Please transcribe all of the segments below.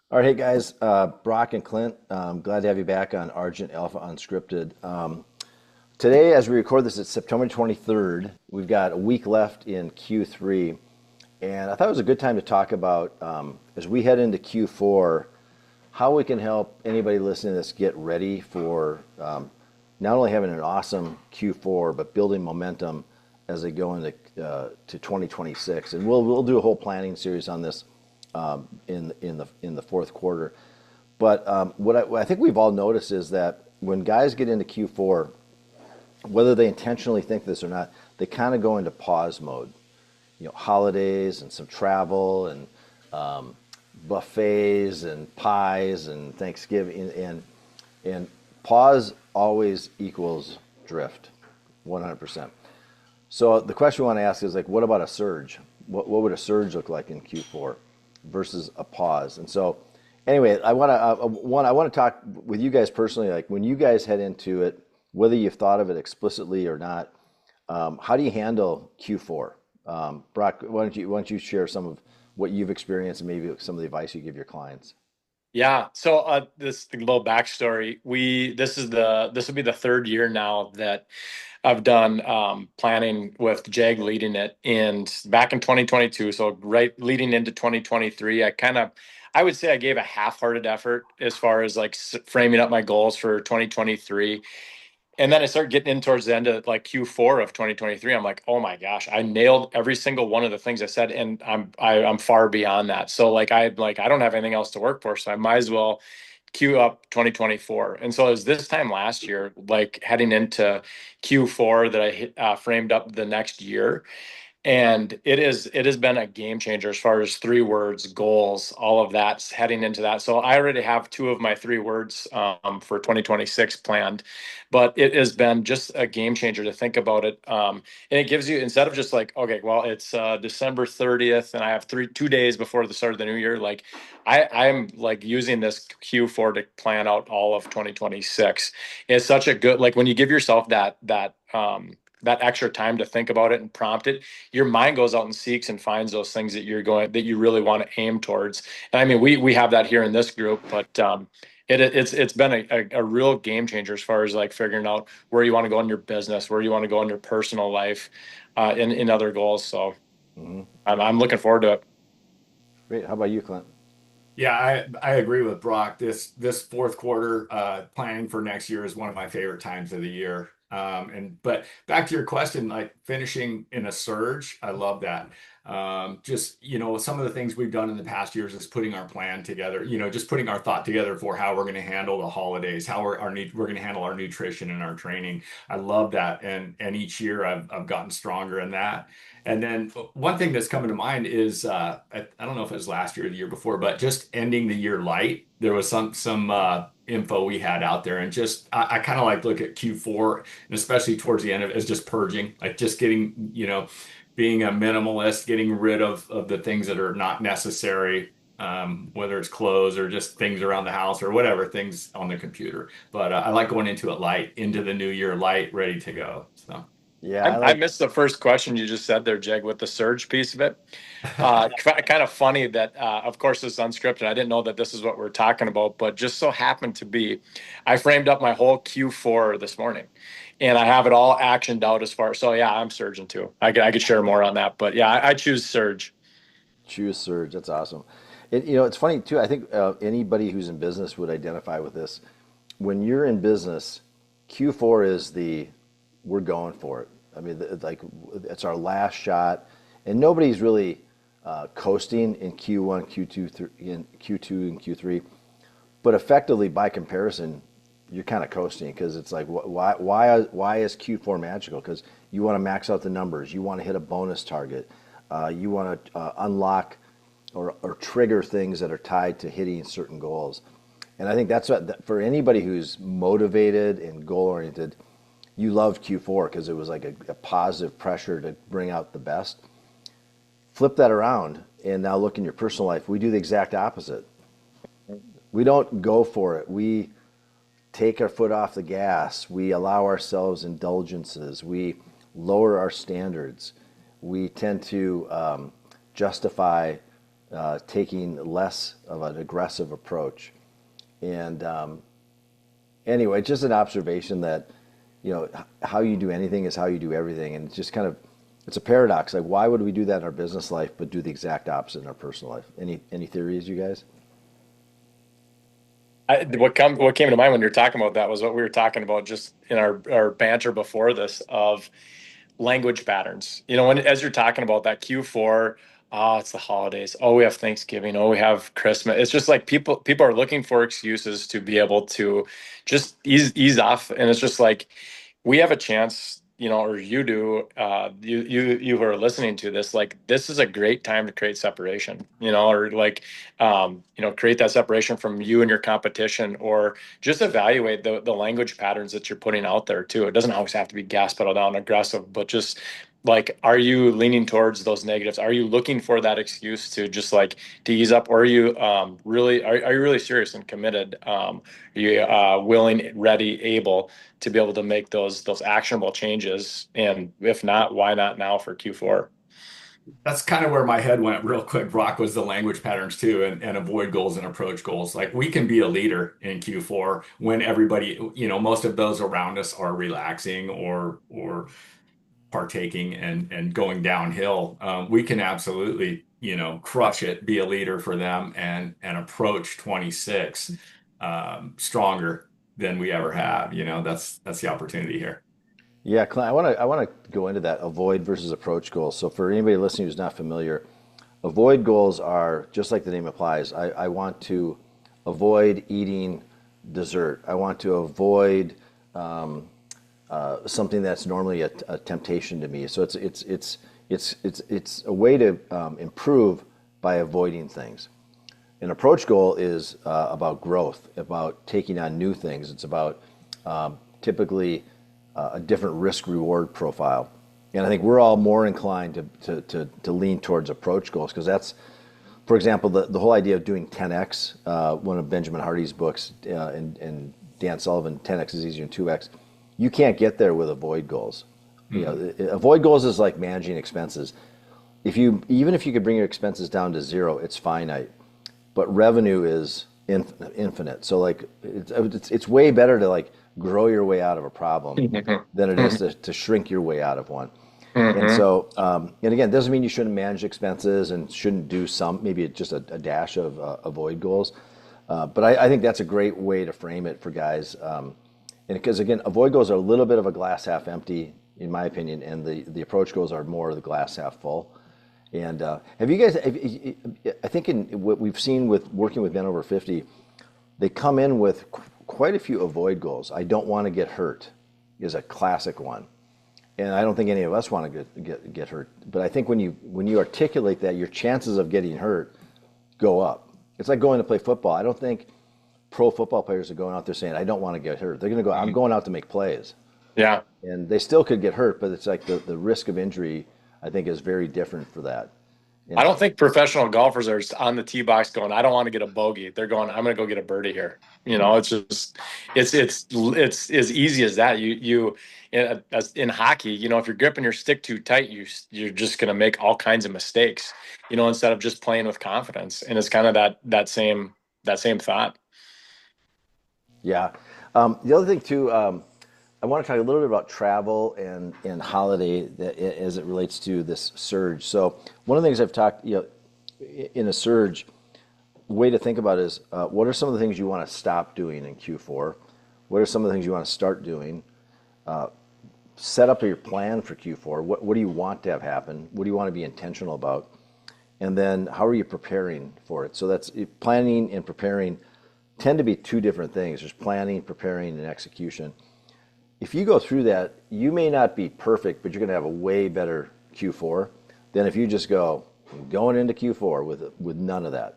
All right, hey guys, Brock and Clint, glad to have you back on Argent Alpha Unscripted. Today, as we record this, it's September 23rd. We've got a week left in Q3, and I thought it was a good time to talk about, as we head into Q4, how we can help anybody listening to this get ready for not only having an awesome Q4, but building momentum as they go into to 2026. And we'll do a whole planning series on this in the fourth quarter. But what I think we've all noticed is that when guys get into Q4, whether they intentionally think this or not, they kind of go into pause mode. You know, holidays and some travel and buffets and pies and Thanksgiving and pause always equals drift, 100%. So the question we want to ask is like, what about a surge? What would a surge look like in Q4 versus a pause? And so, anyway, I want to talk with you guys personally. Like when you guys head into it, whether you've thought of it explicitly or not, how do you handle Q4? Brock, why don't you share some of what you've experienced and maybe some of the advice you give your clients? Yeah. So this little backstory. This will be the third year now that I've done planning with Jag leading it, and back in 2022. So right leading into 2023, I would say I gave a half-hearted effort as far as like framing up my goals for 2023. And then I started getting in towards the end of like Q4 of 2023. I'm like, oh my gosh, I nailed every single one of the things I said, and I'm far beyond that. So I don't have anything else to work for, so I might as well queue up 2024. And so it was this time last year, like heading into Q4, that framed up the next year. And it has been a game changer as far as three words, goals, all of that's heading into that. So I already have two of my three words for 2026 planned, but it has been just a game changer to think about it. And it gives you, instead of just like, okay, well, it's December 30th and I have 2 days before the start of the new year. Like I'm like using this Q4 to plan out all of 2026. It's such a good, like when you give yourself that extra time to think about it and prompt it, your mind goes out and seeks and finds those things that you really want to aim towards. And I mean, we have that here in this group, but it's been a real game changer as far as like figuring out where you want to go in your business, where you want to go in your personal life, in other goals. So Hmm. I'm looking forward to it. Great. How about you, Clint? Yeah, I agree with Brock. This fourth quarter planning for next year is one of my favorite times of the year. And but back to your question, like finishing in a surge, I love that. Just some of the things we've done in the past years is putting our plan together. Just putting our thought together for how we're going to handle the holidays, how we're going to handle our nutrition and our training. I love that, and each year I've gotten stronger in that. And then one thing that's coming to mind is I don't know if it was last year or the year before, but just ending the year light. There was some info we had out there, and just I kind of like look at Q4 and especially towards the end of it as just purging, like just getting being a minimalist, getting rid of the things that are not necessary. Whether it's clothes or just things around the house or whatever, things on the computer. But I like going into it light, into the new year light, ready to go. So. Yeah, I I like. missed the first question you just said there, Jag, with the surge piece of it. Kind of funny that, of course, this is unscripted. I didn't know that this is what we're talking about, but just so happened to be, I framed up my whole Q4 this morning, and I have it all actioned out as far. So yeah, I'm surging too. I could share more on that, but yeah, I choose surge. Choose surge. That's awesome. It's funny too. I think anybody who's in business would identify with this. When you're in business, Q4 is the we're going for it. I mean, like it's our last shot, and nobody's really coasting in Q1, Q2, and Q3. But effectively, by comparison, you're kind of coasting because it's like, why is Q4 magical? Because you want to max out the numbers, you want to hit a bonus target, you want to unlock or trigger things that are tied to hitting certain goals. And I think that's what for anybody who's motivated and goal oriented, you loved Q4 because it was like a positive pressure to bring out the best. Flip that around and now look in your personal life. We do the exact opposite. We don't go for it. We take our foot off the gas. We allow ourselves indulgences. We lower our standards. We tend to justify taking less of an aggressive approach. And anyway, just an observation that, how you do anything is how you do everything. And it's just kind of, it's a paradox. Like, why would we do that in our business life, but do the exact opposite in our personal life? Any theories, you guys? What came to mind when you were talking about that was what we were talking about just in our banter before this of language patterns. As you're talking about that Q4, oh, it's the holidays. Oh, we have Thanksgiving. Oh, we have Christmas. It's just like people are looking for excuses to be able to just ease off. And it's just like we have a chance, or you do, you who are listening to this, like this is a great time to create separation, or like create that separation from you and your competition, or just evaluate the language patterns that you're putting out there too. It doesn't always have to be gas pedal down aggressive, but just like, are you leaning towards those negatives? Are you looking for that excuse to just like to ease up, or are you are you really serious and committed? Are you willing, ready, able to be able to make those actionable changes? And if not, why not now for Q4? That's kind of where my head went real quick, Brock, was the language patterns too, and avoid goals and approach goals. Like we can be a leader in Q4 when everybody, most of those around us are relaxing or partaking and going downhill. We can absolutely, crush it, be a leader for them and approach 26 stronger than we ever have. That's the opportunity here. Yeah, Clint, I want to go into that avoid versus approach goals. So for anybody listening who's not familiar, avoid goals are just like the name applies. I want to avoid eating dessert. I want to avoid something that's normally a temptation to me. So it's a way to improve by avoiding things. An approach goal is about growth, about taking on new things. It's about typically a different risk reward profile. And I think we're all more inclined to lean towards approach goals because that's, for example, the whole idea of doing 10x, one of Benjamin Hardy's books, and Dan Sullivan, 10x is easier than 2x. You can't get there with avoid goals. Avoid goals is like managing expenses. Even if you could bring your expenses down to zero, it's finite, but revenue is infinite. So like it's way better to like grow your way out of a problem than it is to shrink your way out of one. And so, and again, doesn't mean you shouldn't manage expenses and shouldn't do maybe just a dash of avoid goals. But I think that's a great way to frame it for guys. And because again, avoid goals are a little bit of a glass half empty, in my opinion, and the approach goals are more of the glass half full. And have you guys, I think in what we've seen with working with men over 50, they come in with quite a few avoid goals. I don't want to get hurt is a classic one. And I don't think any of us want to get hurt. But I think when you articulate that, your chances of getting hurt go up. It's like going to play football. I don't think pro football players are going out there saying, I don't want to get hurt. They're going to go, I'm going out to make plays. Yeah. And they still could get hurt, but it's like the risk of injury, I think, is very different for that. I don't think professional golfers are on the tee box going, I don't want to get a bogey. They're going, I'm going to go get a birdie here. It's just, it's as easy as that. As in hockey, if you're gripping your stick too tight, you're just going to make all kinds of mistakes, instead of just playing with confidence. And it's kind of that same thought. Yeah. The other thing too, I want to talk a little bit about travel and holiday as it relates to this surge. So one of the things I've talked, in a surge, way to think about is what are some of the things you want to stop doing in Q4? What are some of the things you want to start doing? Set up your plan for Q4. What do you want to have happen? What do you want to be intentional about? And then how are you preparing for it? So that's planning and preparing tend to be two different things. There's planning, preparing, and execution. If you go through that, you may not be perfect, but you're going to have a way better Q4 than if you just going into Q4 with none of that.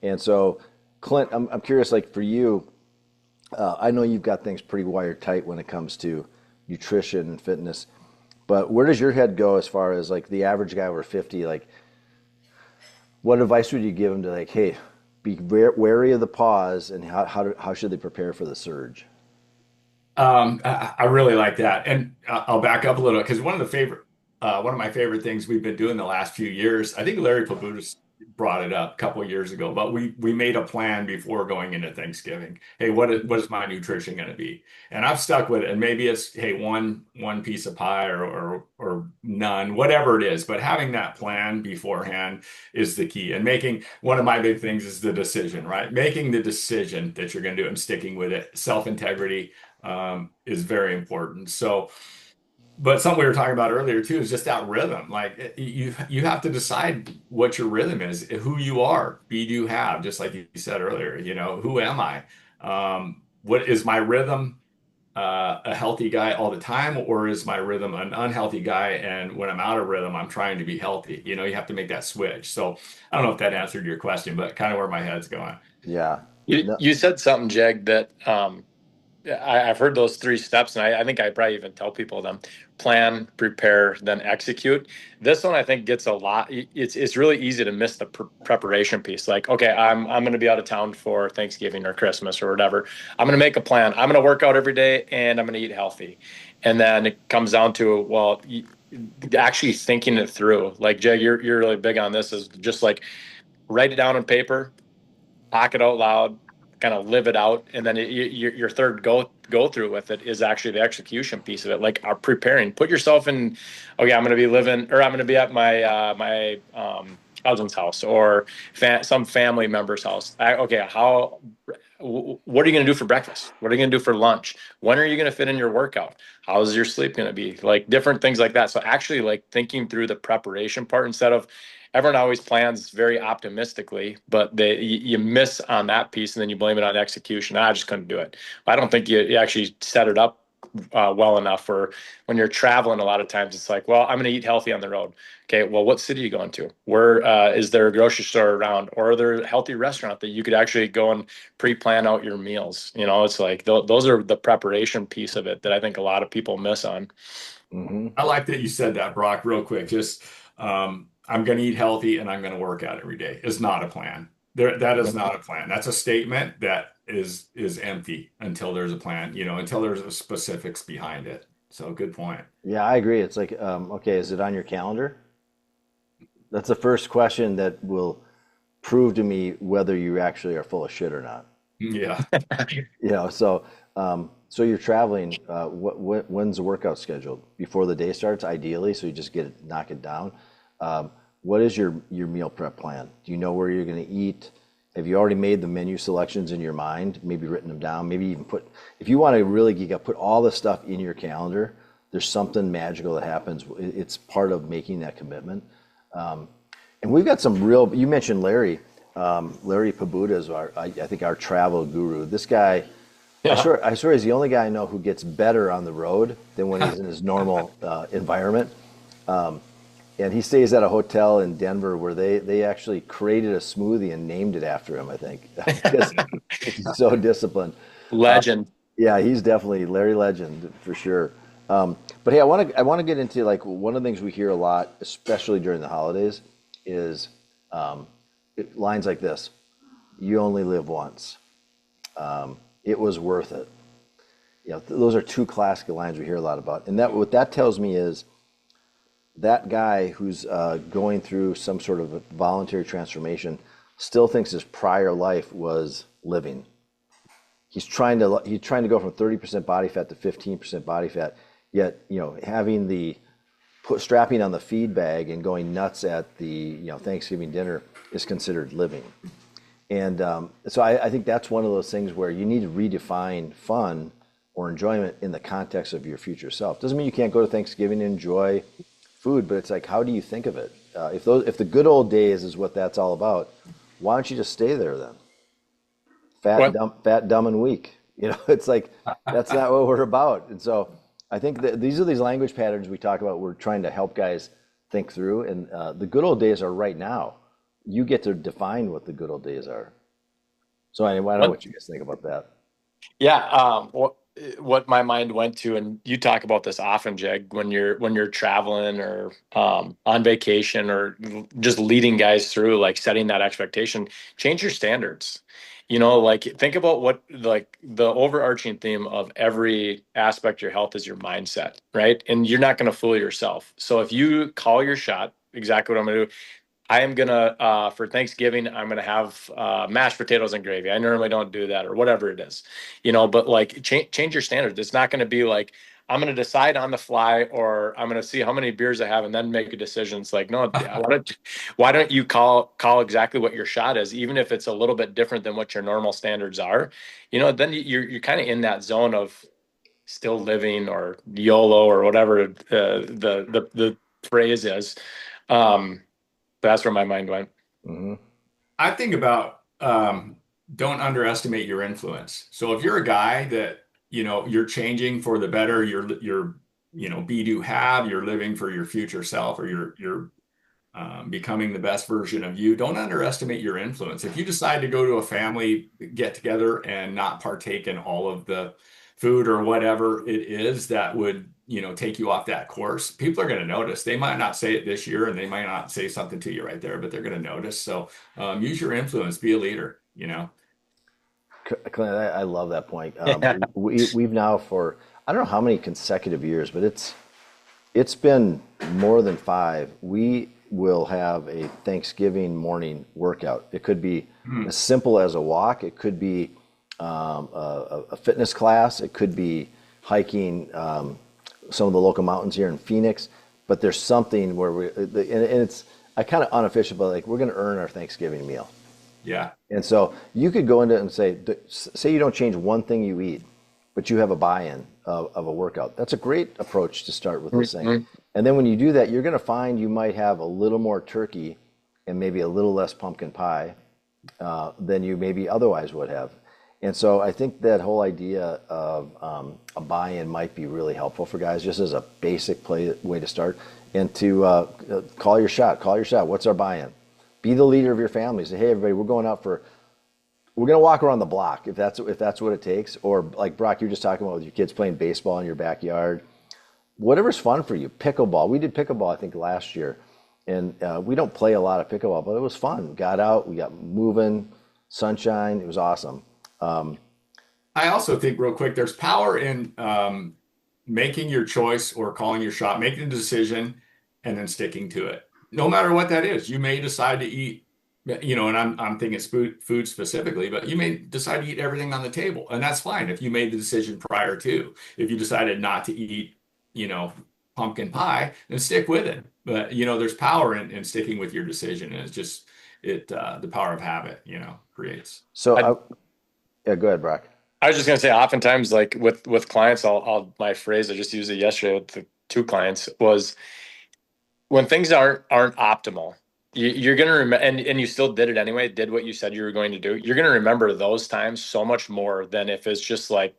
And so, Clint, I'm curious, like for you, I know you've got things pretty wired tight when it comes to nutrition and fitness, but where does your head go as far as like the average guy over 50? Like, what advice would you give him to like, hey, be wary of the pause and how should they prepare for the surge? I really like that, and I'll back up a little because one of my favorite things we've been doing the last few years. I think Larry Pabutis brought it up a couple of years ago, but we made a plan before going into Thanksgiving. Hey, what is my nutrition going to be? And I've stuck with it. And maybe it's, hey, one piece of pie or none, whatever it is. But having that plan beforehand is the key. And making one of my big things is the decision, right? Making the decision that you're going to do and sticking with it. Self-integrity is very important. So, but something we were talking about earlier too is just that rhythm. Like you have to decide what your rhythm is, who you are, be do you have, just like you said earlier, who am I? What is my rhythm? A healthy guy all the time, or is my rhythm an unhealthy guy? And when I'm out of rhythm, I'm trying to be healthy. You have to make that switch. So I don't know if that answered your question, but kind of where my head's going. Yeah. You No, you said something, Jag, that I've heard those three steps, and I think I probably even tell people them: plan, prepare, then execute. This one I think gets a lot. It's really easy to miss the preparation piece. Like, okay, I'm going to be out of town for Thanksgiving or Christmas or whatever. I'm going to make a plan. I'm going to work out every day, and I'm going to eat healthy. And then it comes down to, well, actually thinking it through. Like, Jag, you're really big on this. Is just like write it down on paper, talk it out loud, kind of live it out, and then your third go through with it is actually the execution piece of it. Like, are preparing. Put yourself in. Okay, I'm going to be living, or I'm going to be at my cousin's house or some family member's house. Okay, what are you going to do for breakfast? What are you going to do for lunch? When are you going to fit in your workout? How's your sleep going to be? Like different things like that. So actually, like thinking through the preparation part instead of everyone always plans very optimistically, but you miss on that piece and then you blame it on execution. I just couldn't do it. I don't think you actually set it up well enough for when you're traveling. A lot of times it's like, well, I'm going to eat healthy on the road. Okay, well, what city are you going to? Where is there a grocery store around, or are there a healthy restaurant that you could actually go and pre-plan out your meals? It's like those are the preparation piece of it that I think a lot of people miss on. hmm I like that you said that, Brock, real quick. Just I'm going to eat healthy and I'm going to work out every day is not a plan. That is not a plan. That's a statement that is empty until there's a plan, until there's a specifics behind it. So good point. Yeah, I agree. It's like, okay, is it on your calendar? That's the first question that will prove to me whether you actually are full of shit or not. Yeah. So you're traveling. When's the workout scheduled? Before the day starts, ideally, so you just knock it down. What is your meal prep plan? Do you know where you're going to eat? Have you already made the menu selections in your mind? Maybe written them down. Maybe even if you want to really geek up, put all the stuff in your calendar. There's something magical that happens. It's part of making that commitment. And we've got some real. You mentioned Larry. Larry Pabuda is I think our travel guru. This guy, Yeah. I swear he's the only guy I know who gets better on the road than when he's in his normal environment. And he stays at a hotel in Denver where they actually created a smoothie and named it after him, I think, because he's so disciplined. Legend. Yeah, he's definitely Larry Legend for sure. But hey, I want to get into like one of the things we hear a lot, especially during the holidays, is lines like this: "You only live once." It was worth it. Those are two classic lines we hear a lot about, and that what that tells me is that guy who's going through some sort of a voluntary transformation still thinks his prior life was living. He's trying to go from 30% body fat to 15% body fat, yet having strapping on the feed bag and going nuts at the Thanksgiving dinner is considered living. And so I think that's one of those things where you need to redefine fun or enjoyment in the context of your future self. Doesn't mean you can't go to Thanksgiving and enjoy food, but it's like, how do you think of it? If the good old days is what that's all about, why don't you just stay there then? What? Fat, dumb, and weak. It's like that's not what we're about. And so I think that these are these language patterns we talk about. We're trying to help guys think through, and the good old days are right now. You get to define what the good old days are. So anyway, I don't know what you guys think about that. Yeah, what my mind went to, and you talk about this often, Jeg, when you're traveling or on vacation or just leading guys through, like setting that expectation, change your standards. Like think about what like the overarching theme of every aspect of your health is your mindset, right? And you're not going to fool yourself. So if you call your shot, exactly what I'm going to do, I am gonna for Thanksgiving, I'm gonna have mashed potatoes and gravy. I normally don't do that or whatever it is, but like change your standards. It's not gonna be like I'm gonna decide on the fly or I'm gonna see how many beers I have and then make a decision. It's like, no, why don't you call exactly what your shot is, even if it's a little bit different than what your normal standards are, then you're kind of in that zone of still living or YOLO or whatever the phrase is. That's where my mind went. Hmm. I think about don't underestimate your influence. So if you're a guy that, you're changing for the better, you're be do have, you're living for your future self, or you're becoming the best version of you, don't underestimate your influence. If you decide to go to a family get together and not partake in all of the food or whatever it is that would, take you off that course, people are going to notice. They might not say it this year and they might not say something to you right there, but they're going to notice. So use your influence, be a leader. Clint, I love that point. Yeah. We've now for I don't know how many consecutive years, but it's been more than 5. We will have a Thanksgiving morning workout. It could be as simple as a walk. It could be a fitness class. It could be hiking some of the local mountains here in Phoenix. But there's something where and it's I kind of unofficial, but like we're going to earn our Thanksgiving meal. Yeah. And so you could go into it and say you don't change one thing you eat, but you have a buy-in of a workout. That's a great approach to start with this thing. And then when you do that, you're going to find you might have a little more turkey and maybe a little less pumpkin pie than you maybe otherwise would have. And so I think that whole idea of a buy-in might be really helpful for guys, just as a basic way to start. And to call your shot. Call your shot. What's our buy-in? Be the leader of your family. Say, hey, everybody, we're going to walk around the block if that's what it takes. Or like Brock, you're just talking about with your kids playing baseball in your backyard. Whatever's fun for you. Pickleball. We did pickleball, I think, last year. And we don't play a lot of pickleball, but it was fun. Got out, we got moving, sunshine. It was awesome. I also think real quick, there's power in making your choice or calling your shot, making a decision and then sticking to it. No matter what that is, you may decide to eat, and I'm thinking food specifically, but you may decide to eat everything on the table, and that's fine if you made the decision prior to. If you decided not to eat, pumpkin pie, then stick with it. But there's power in sticking with your decision, and it's just the power of habit, creates. So yeah, go ahead, Brock. I was just gonna say, oftentimes, like with clients, my phrase I just used it yesterday with the 2 clients was when things aren't optimal, you're gonna remember, and you still did it anyway, did what you said you were going to do. You're gonna remember those times so much more than if it's just like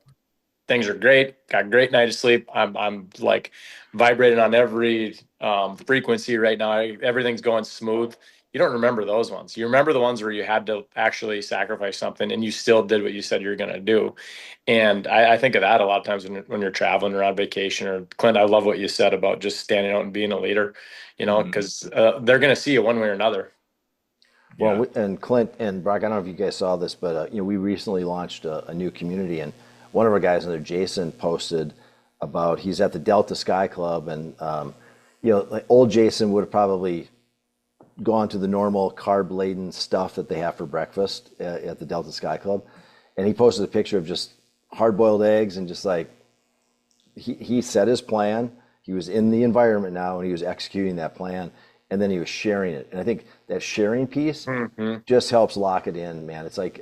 things are great, got a great night of sleep. I'm like vibrating on every frequency right now. Everything's going smooth. You don't remember those ones. You remember the ones where you had to actually sacrifice something and you still did what you said you were going to do. And I think of that a lot of times when you're traveling or on vacation. Or Clint, I love what you said about just standing out and being a leader, because they're going to see you one way or another. Well, and Clint and Brock, I don't know if you guys saw this, but we recently launched a new community, and one of our guys in there, Jason, posted about he's at the Delta Sky Club, and like old Jason would have probably gone to the normal carb-laden stuff that they have for breakfast at the Delta Sky Club, and he posted a picture of just hard-boiled eggs and just like he set his plan. He was in the environment now, and he was executing that plan, and then he was sharing it. And I think that sharing piece just helps lock it in, man. It's like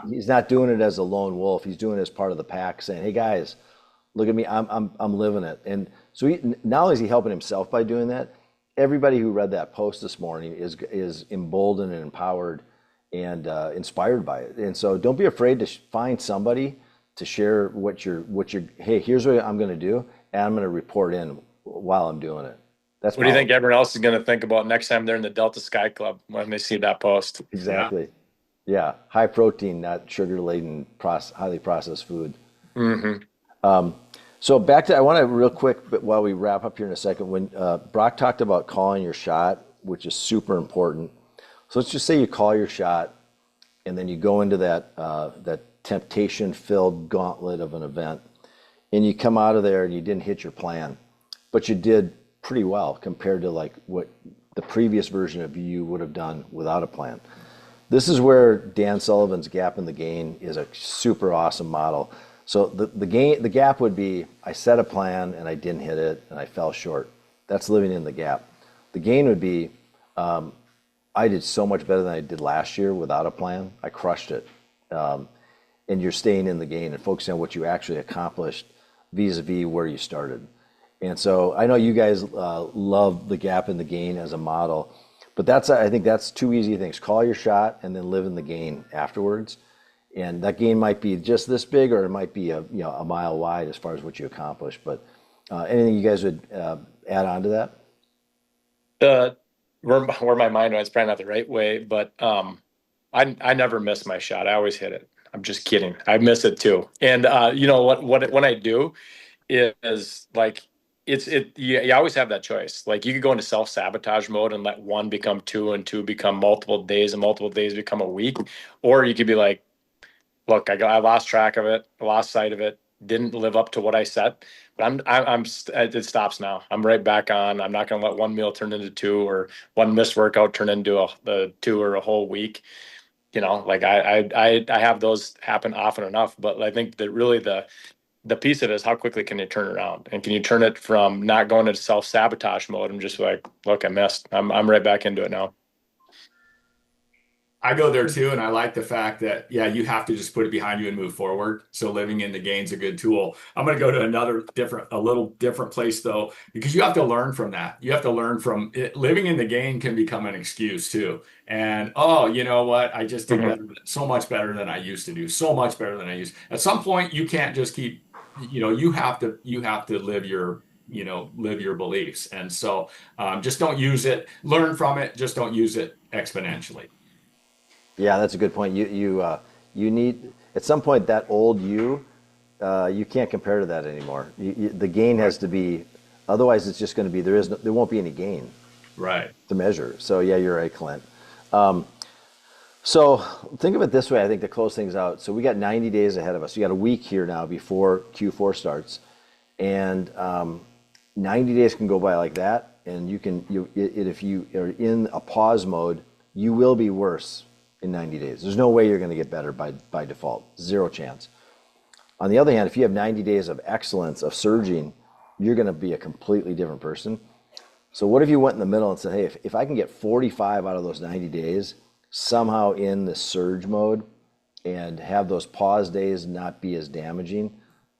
he's not doing it as a lone wolf. He's doing it as part of the pack, saying, "Hey guys, look at me. I'm living it." And so not only is he helping himself by doing that, everybody who read that post this morning is emboldened and empowered and inspired by it. And so don't be afraid to find somebody to share what you're. Hey, here's what I'm going to do, and I'm going to report in while I'm doing it. That's what do you think everyone else is going to think about next time they're in the Delta Sky Club when they see that post? Exactly. Yeah. High protein, not sugar laden, highly processed food. So back to, I want to real quick, but while we wrap up here in a second, when Brock talked about calling your shot, which is super important. So let's just say you call your shot and then you go into that temptation-filled gauntlet of an event, and you come out of there and you didn't hit your plan, but you did pretty well compared to like what the previous version of you would have done without a plan. This is where Dan Sullivan's gap in the gain is a super awesome model. So the gap would be, I set a plan and I didn't hit it and I fell short. That's living in the gap. The gain would be, I did so much better than I did last year without a plan. I crushed it. And you're staying in the gain and focusing on what you actually accomplished vis-a-vis where you started. And so I know you guys love the gap in the gain as a model, but I think that's two easy things. Call your shot and then live in the gain afterwards. And that gain might be just this big, or it might be a mile wide as far as what you accomplish. But anything you guys would add on to that? Where my mind went, it's probably not the right way, but I never miss my shot. I always hit it. I'm just kidding. I miss it too. And you know what when I do is like you always have that choice. Like you could go into self-sabotage mode and let one become two and two become multiple days and multiple days become a week. Or you could be like, look, I lost track of it, I lost sight of it, didn't live up to what I set. But it stops now. I'm right back on. I'm not going to let one meal turn into two, or one missed workout turn into a two or a whole week. You know, like I have those happen often enough. But I think that really the piece of it is how quickly can you turn it around, and can you turn it from not going into self-sabotage mode and just like, look, I missed. I'm right back into it now. I go there too, and I like the fact that, yeah, you have to just put it behind you and move forward. So living in the gain's a good tool. I'm going to go to a little different place though, because you have to learn from that. You have to learn from it. Living in the gain can become an excuse too. And, oh, you know what? I just did better, so much better than I used to do, so much better than I used. At some point, you can't just keep, you have to live your beliefs. And so just don't use it, learn from it, just don't use it exponentially. Yeah, that's a good point. You need, at some point, that old you can't compare to that anymore. The gain has to be, otherwise it's just going to be, there won't be any gain, right, to measure. So yeah, you're right, Clint. So think of it this way, I think, to close things out. So we got 90 days ahead of us. We got a week here now before Q4 starts, and 90 days can go by like that, and if you are in a pause mode, you will be worse in 90 days. There's no way you're going to get better by default. Zero chance. On the other hand, if you have 90 days of excellence, of surging, you're going to be a completely different person. So what if you went in the middle and said, hey, if I can get 45 out of those 90 days somehow in the surge mode and have those pause days not be as damaging,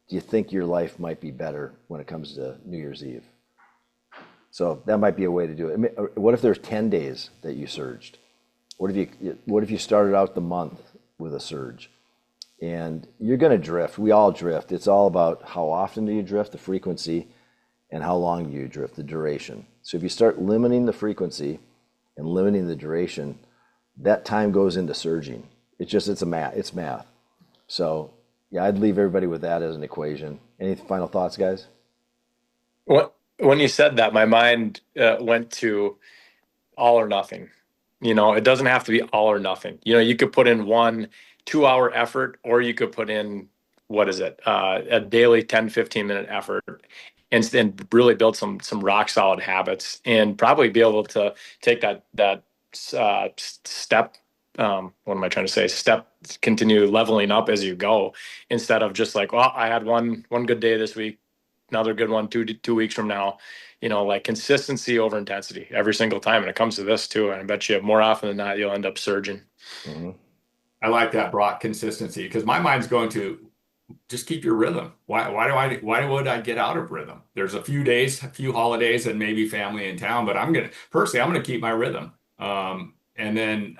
do you think your life might be better when it comes to New Year's Eve? So that might be a way to do it. I mean, what if there's 10 days that you surged? What if you started out the month with a surge? And you're going to drift. We all drift. It's all about how often do you drift, the frequency, and how long do you drift, the duration. So if you start limiting the frequency and limiting the duration, that time goes into surging. It's math. So yeah, I'd leave everybody with that as an equation. Any final thoughts, guys? When you said that, my mind went to all or nothing. It doesn't have to be all or nothing. You could put in 1 2-hour effort, or you could put in, a daily 10, 15-minute effort, and really build some rock solid habits, and probably be able to take that step. What am I trying to say? Continue leveling up as you go, instead of just like, well, I had one good day this week, another good one 2 weeks from now. Like consistency over intensity every single time. And it comes to this too. And I bet you more often than not, you'll end up surging. Mm-hmm. I like that, Brock, consistency, because my mind's going to just keep your rhythm. Why would I get out of rhythm? There's a few days, a few holidays, and maybe family in town, but I'm going to keep my rhythm. And then,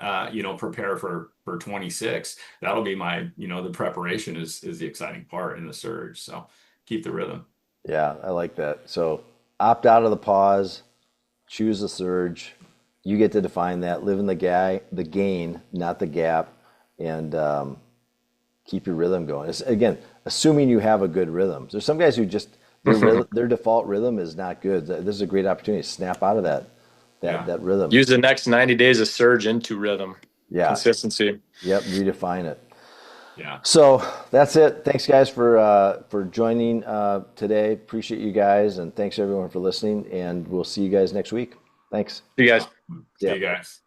prepare for 26. That'll be my, the preparation is the exciting part in the surge. So keep the rhythm. Yeah, I like that. So opt out of the pause, choose the surge. You get to define that. Live in the gain, not the gap, and keep your rhythm going. Again, assuming you have a good rhythm. There's some guys who just their default rhythm is not good. This is a great opportunity to snap out of that rhythm. Use the next 90 days of surge into rhythm. Yeah, consistency. Yep, redefine it. Yeah. So that's it. Thanks, guys, for joining today. Appreciate you guys, and thanks everyone for listening. And we'll see you guys next week. Thanks. See you guys. See Yeah. you guys.